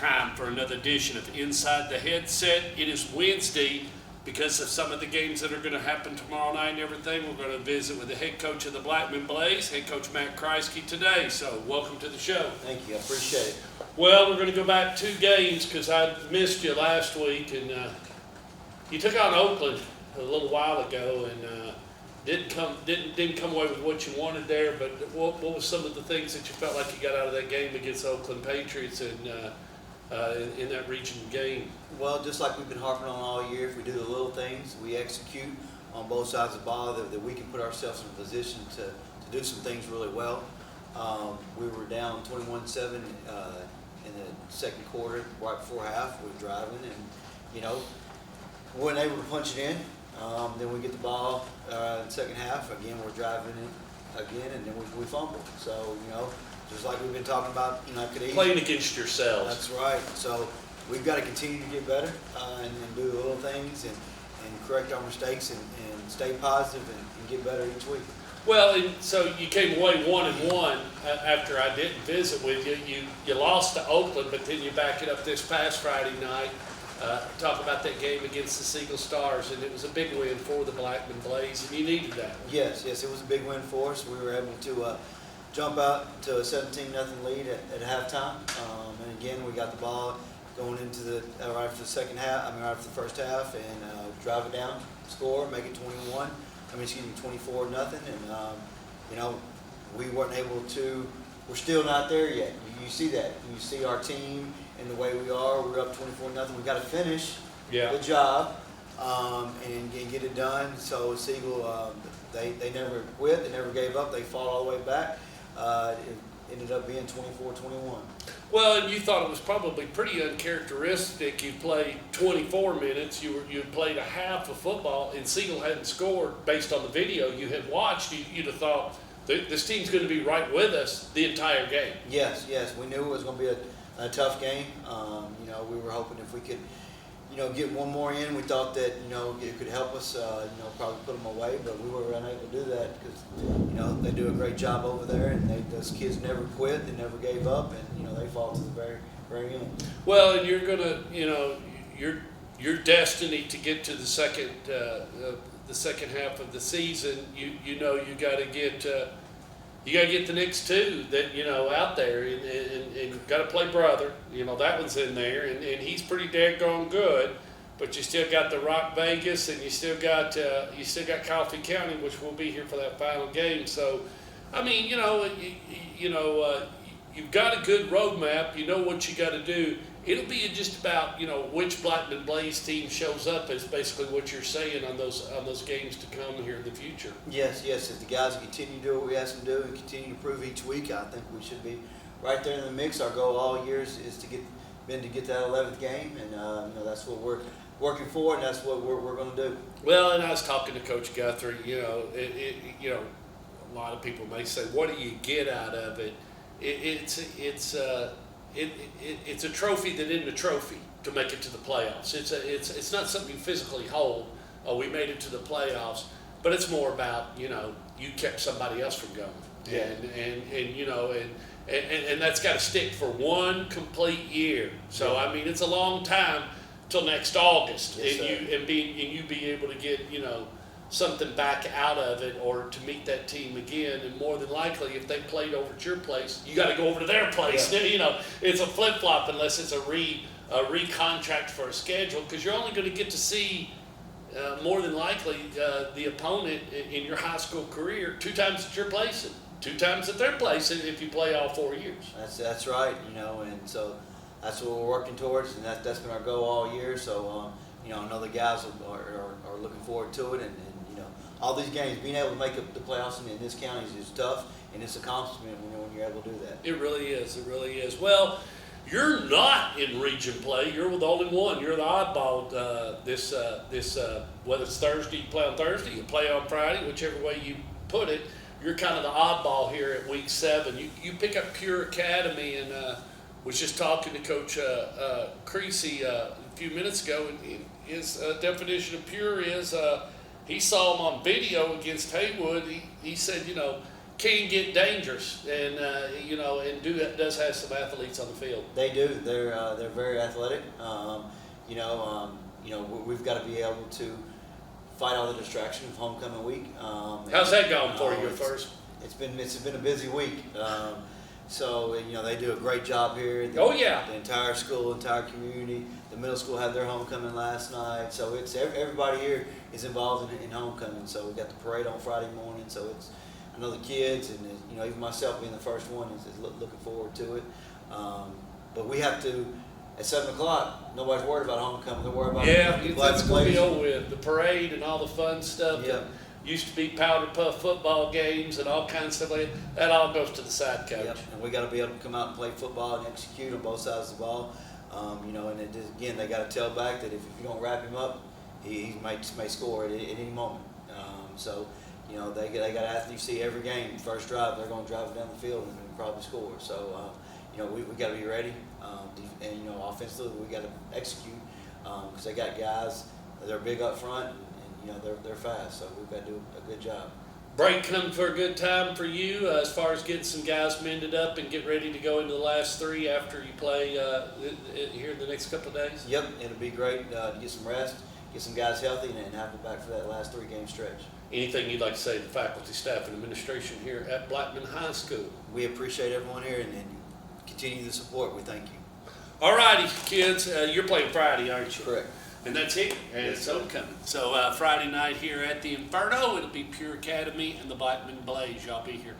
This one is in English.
time for another edition of Inside the Headset. It is Wednesday. Because of some of the games that are going to happen tomorrow night and everything, we're going to visit with the head coach of the Blackman Blaze, head coach Matt Kriesky, today. So welcome to the show. Thank you. I appreciate it. Well, we're going to go back 2 games because I missed you last week, and you took on Oakland a little while ago and didn't come away with what you wanted there. But what was some of the things that you felt like you got out of that game against the Oakland Patriots and in that region game? Well, just like we've been harping on all year, if we do the little things, we execute on both sides of the ball, that we can put ourselves in a position to do some things really well. We were down 21-7 in the second quarter, right before half. We were driving and, we weren't able to punch it in. Then we get the ball in the second half. Again, we're driving it again, and then we fumble. So, just like we've been talking about, could easily playing against yourselves. That's right. So we've got to continue to get better and do the little things and correct our mistakes and stay positive and get better each week. Well, and so you came away 1-1 after I didn't visit with you. You lost to Oakland, but then you back it up this past Friday night. Talk about that game against the Seagull Stars, and it was a big win for the Blackman Blaze, and you needed that. Yes, it was a big win for us. We were able to jump out to a 17-0 lead at halftime, and again we got the ball going into the right after the second half. Right after the first half, and drive it down, score, make it 24-0, and we weren't able to. We're still not there yet. You see that. You see our team and the way we are. We're up 24-0. We got to finish the job and get it done. So Seagull, they never quit. They never gave up. They fought all the way back. It ended up being 24-21. Well, and you thought it was probably pretty uncharacteristic. You played 24 minutes. You played a half of football, and Seagull hadn't scored based on the video you had watched. You'd have thought this team's going to be right with us the entire game. Yes. We knew it was going to be a tough game. We were hoping if we could, get one more in. We thought that, it could help us, probably put them away, but we were unable to do that because, they do a great job over there, and those kids never quit. They never gave up, and, they fought to the very, very end. Well, and you're going to, your destiny to get to the second half of the season, you got to get the next 2 that out there, and got to play brother. That one's in there, and he's pretty daggone good. But you still got the Rock Vegas, and you still got Coffee County, which will be here for that final game. So, you've got a good roadmap. You know what you got to do. It'll be just about which Blackman Blaze team shows up is basically what you're saying on those games to come here in the future. Yes. If the guys continue to do what we ask them to do and continue to improve each week, I think we should be right there in the mix. Our goal all year is to get that 11th game, and that's what we're working for, and that's what we're going to do. Well, and I was talking to Coach Guthrie. A lot of people may say, "What do you get out of it?" It's a trophy that isn't a trophy to make it to the playoffs. It's not something you physically hold. Oh, we made it to the playoffs, but it's more about you kept somebody else from going, and that's got to stick for one complete year. So it's a long time till next August, yes, and you be able to get something back out of it, or to meet that team again. And more than likely, if they played over at your place, you got to go over to their place. Yeah. It's a flip-flop unless it's a recontract for a schedule, because you're only going to get to see more than likely the opponent in your high school career 2 times at your place and 2 times at their place if you play all 4 years. That's right. And so that's what we're working towards, and that's been our goal all year. So I know the guys are looking forward to it, and all these games, being able to make the playoffs in this county is tough, and it's an accomplishment when you're able to do that. It really is. Well, you're not in region play. You're the only one. You're the oddball. This whether it's Thursday, you play on Thursday, you play on Friday, whichever way you put it. You're kind of the oddball here at week 7. You pick up Pure Academy, and was just talking to Coach Kriesky a few minutes ago, and his definition of pure is he saw him on video against Haywood. He said, can get dangerous, and does have some athletes on the field. They do. They're very athletic. We've got to be able to fight all the distraction of homecoming week. How's that going for you first? It's been a busy week. So they do a great job here. Oh yeah. The entire school, entire community. The middle school had their homecoming last night. So it's everybody here is involved in homecoming. So we got the parade on Friday morning. So I know the kids and even myself being the first one is looking forward to it. But we have to. At 7 o'clock, nobody's worried about homecoming. They're worried about that's going to be over with. The parade and all the fun stuff. Yeah. That used to be powder puff football games and all kinds of stuff like that. That all goes to the side coach. Yep. And we got to be able to come out and play football and execute on both sides of the ball. And again, they got to tell back that if you don't wrap him up, he may score at any moment. They got athletes. You see every game, first drive, they're going to drive it down the field and probably score. So. We got to be ready, and offensively we got to execute because they got guys. They're big up front, and they're fast. So we've got to do a good job. Break come for a good time for you as far as getting some guys mended up and get ready to go into the last three after you play here in the next couple of days. Yep, it'll be great to get some rest, get some guys healthy, and have them back for that last 3-game stretch. Anything you'd like to say to the faculty, staff, and administration here at Blackman High School? We appreciate everyone here and continue the support. We thank you. All righty, kids. You're playing Friday, aren't you? Correct. And that's it. And it's homecoming. So Friday night here at the Inferno, it'll be Pure Academy and the Blackman Blaze. Y'all be here.